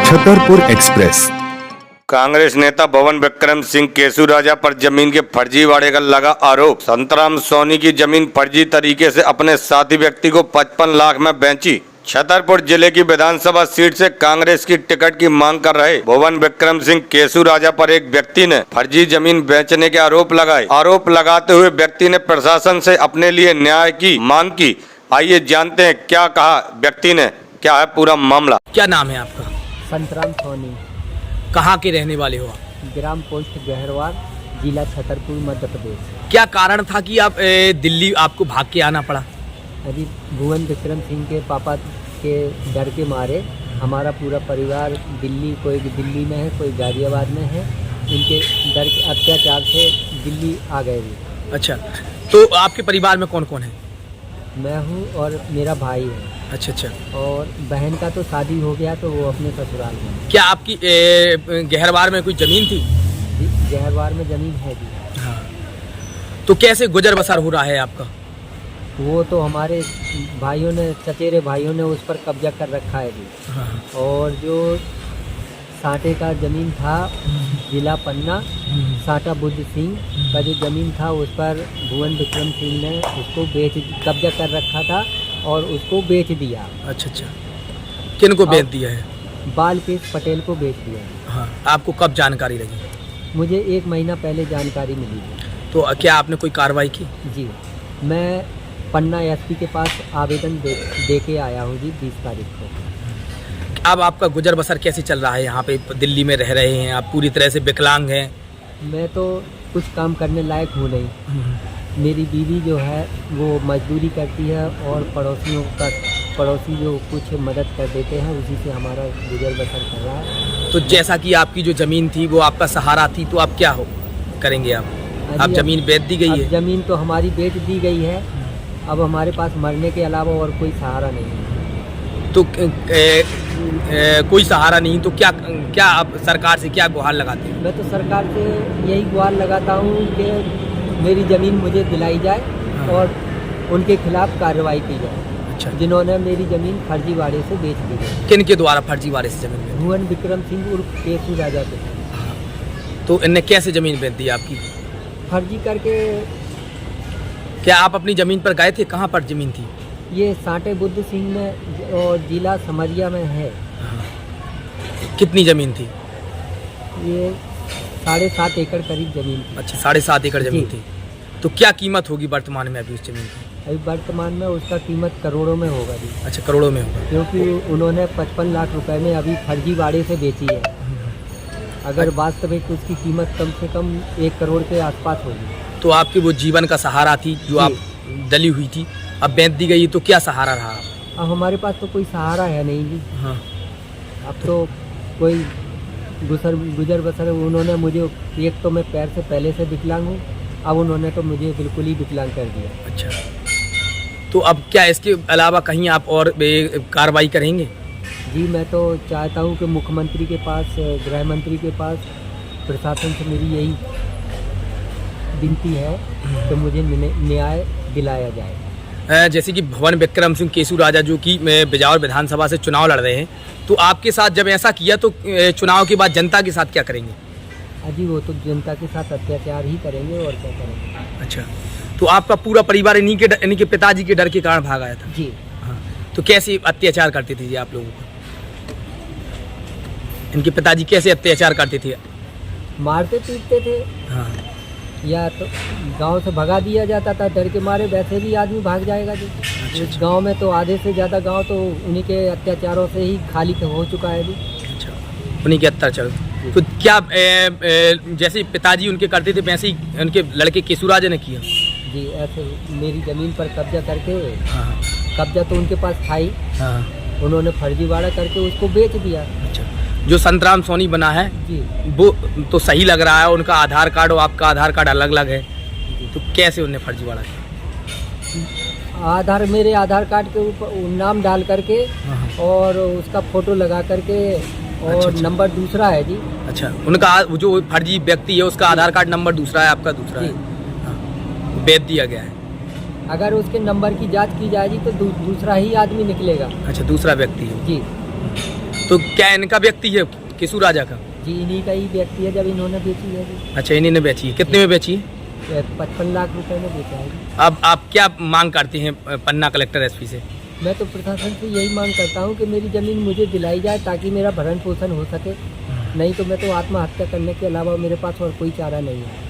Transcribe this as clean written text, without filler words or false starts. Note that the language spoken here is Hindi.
छतरपुर एक्सप्रेस। कांग्रेस नेता भवन विक्रम सिंह केसू राजा पर जमीन के फर्जीवाड़े का लगा आरोप। संतराम सोनी की जमीन फर्जी तरीके से अपने साथी व्यक्ति को 55 लाख में बेची। छतरपुर जिले की विधानसभा सीट से कांग्रेस की टिकट की मांग कर रहे भवन विक्रम सिंह केसू राजा पर एक व्यक्ति ने फर्जी जमीन बेचने के आरोप लगाए। आरोप लगाते हुए व्यक्ति ने प्रशासन से अपने लिए न्याय की मांग की। आइए जानते हैं क्या कहा व्यक्ति ने, क्या है पूरा मामला। क्या नाम है आपका? संतराम सोनी, कहाँ के रहने वाले हो आप? ग्राम पोस्ट गहरवार, जिला छतरपुर, मध्य प्रदेश। क्या कारण था कि आप दिल्ली आपको भाग के आना पड़ा? अभी भुवन विक्रम सिंह के पापा के डर के मारे हमारा पूरा परिवार दिल्ली, कोई दिल्ली में है, कोई गाजियाबाद में है। इनके डर के अत्याचार से दिल्ली आ गए भी। अच्छा, तो आपके परिवार में कौन कौन है? मैं हूँ और मेरा भाई है। अच्छा अच्छा। और बहन का तो शादी हो गया, तो वो अपने ससुराल में। क्या आपकी गहरवार में कोई जमीन थी? गहरवार में ज़मीन है जी। हाँ। तो कैसे गुजर बसर हो रहा है आपका? वो तो हमारे भाइयों ने, चचेरे भाइयों ने उस पर कब्जा कर रखा है जी। हाँ। और जो साटे का ज़मीन था, जिला पन्ना, साटा बुद्ध सिंह का जो ज़मीन था, उस पर भुवन विक्रम सिंह ने उसको कब्जा कर रखा था और उसको बेच दिया। अच्छा अच्छा। किन को बेच दिया है? बालपेश पटेल को बेच दिया। हाँ। आपको कब जानकारी लगी? मुझे 1 महीना पहले जानकारी मिली थी। तो क्या आपने कोई कार्रवाई की? जी, मैं पन्ना एसपी के पास आवेदन दे के आया हूँ जी 20 तारीख को। अब आपका गुजर बसर कैसे चल रहा है? यहाँ पे दिल्ली में रह रहे हैं आप, पूरी तरह से विकलांग हैं। मैं तो कुछ काम करने लायक हूँ नहीं। मेरी बीवी जो है वो मजदूरी करती है और पड़ोसी जो कुछ मदद कर देते हैं, उसी से हमारा गुजर बसर कर रहा है। तो जैसा कि आपकी जो ज़मीन थी वो आपका सहारा थी, तो आप क्या करेंगे आप? अब ज़मीन बेच दी गई है। ज़मीन तो हमारी बेच दी गई है। अब हमारे पास मरने के अलावा और कोई सहारा नहीं है। तो कोई सहारा नहीं, तो क्या आप सरकार से क्या गुहार लगाते हैं? मैं तो सरकार से यही गुहार लगाता हूँ कि मेरी ज़मीन मुझे दिलाई जाए। हाँ। और उनके खिलाफ कार्रवाई की जाए। अच्छा। जिन्होंने मेरी ज़मीन फर्जीवाड़े से बेच दी है। किन के द्वारा फर्जीवाड़े से ज़मीन बेची? भुवन विक्रम सिंह उर्फ केसू राजा के। तो इनने कैसे ज़मीन बेच दी आपकी? फर्जी करके। क्या आप अपनी ज़मीन पर गए थे? कहाँ पर ज़मीन थी? ये साटे बुद्ध सिंह में और जिला समरिया में है। कितनी ज़मीन थी? ये 7.5 एकड़ करीब ज़मीन थी। अच्छा, 7.5 एकड़ ज़मीन जी। थी। तो क्या कीमत होगी वर्तमान में अभी उस ज़मीन की? अभी वर्तमान में उसका कीमत करोड़ों में होगा जी। अच्छा, करोड़ों में होगा। क्योंकि उन्होंने 55 लाख रुपए में अभी फर्जीवाड़े से बेची है। अगर वास्तविक उसकी कीमत कम से कम 1 करोड़ के आसपास होगी। तो आपकी वो जीवन का सहारा थी जो आप दली हुई थी, अब बेच दी गई, तो क्या सहारा रहा? अब हमारे पास तो कोई सहारा है नहीं जी। हाँ। अब तो कोई गुजर बसर उन्होंने मुझे, एक तो मैं पैर से पहले से विकलांग हूँ, अब उन्होंने तो मुझे बिल्कुल ही विकलांग कर दिया। अच्छा, तो अब क्या इसके अलावा कहीं आप और कार्रवाई करेंगे? जी, मैं तो चाहता हूँ कि मुख्यमंत्री के पास, गृह मंत्री के पास, प्रशासन से मेरी यही विनती है कि मुझे न्याय दिलाया जाए। जैसे कि भवन विक्रम सिंह केसू राजा जो कि बिजावर विधानसभा से चुनाव लड़ रहे हैं, तो आपके साथ जब ऐसा किया तो चुनाव के बाद जनता के साथ क्या करेंगे? अजी, वो तो जनता के साथ अत्याचार ही करेंगे और क्या करेंगे। अच्छा, तो आपका पूरा परिवार इन्हीं के पिताजी के डर के कारण भाग आया था? जी। हाँ। तो कैसे अत्याचार करते थे जी आप लोगों को? इनके पिताजी कैसे अत्याचार करते थे? मारते पीटते थे। हाँ। या तो गांव से भगा दिया जाता था डर के मारे। वैसे भी आदमी भाग जाएगा जी। इस गांव में तो आधे से ज़्यादा गांव तो उन्हीं के अत्याचारों से ही खाली हो चुका है जी। अच्छा, उन्हीं के अत्याचार। तो क्या जैसे पिताजी उनके करते थे वैसे ही उनके लड़के केसू राजा ने किया? जी, ऐसे मेरी ज़मीन पर कब्जा करके। हाँ। कब्जा तो उनके पास था ही। हाँ। उन्होंने फर्जीवाड़ा करके उसको बेच दिया। अच्छा, जो संतराम सोनी बना है जी, वो तो सही लग रहा है, उनका आधार कार्ड और आपका आधार कार्ड अलग अलग है, तो कैसे उन्हें फर्जीवाड़ा किया? मेरे आधार कार्ड के ऊपर नाम डाल करके और उसका फोटो लगा करके और अच्छा। नंबर दूसरा है जी। अच्छा, उनका जो फर्जी व्यक्ति है उसका आधार कार्ड नंबर दूसरा है, आपका दूसरा है। हाँ। बेच दिया गया है। अगर उसके नंबर की जांच की जाएगी तो दूसरा ही आदमी निकलेगा। अच्छा, दूसरा व्यक्ति है जी। तो क्या इनका व्यक्ति है केसू राजा का? जी इन्हीं का ही व्यक्ति है, जब इन्होंने बेची है जी। अच्छा, इन्हीं ने बेची है। कितने में बेची है? 55 लाख रुपए में बेचा है जी। अब आप क्या मांग करते हैं पन्ना कलेक्टर एसपी से? मैं तो प्रशासन से यही मांग करता हूँ कि मेरी ज़मीन मुझे दिलाई जाए ताकि मेरा भरण पोषण हो सके, नहीं तो मैं तो आत्महत्या करने के अलावा मेरे पास और कोई चारा नहीं है।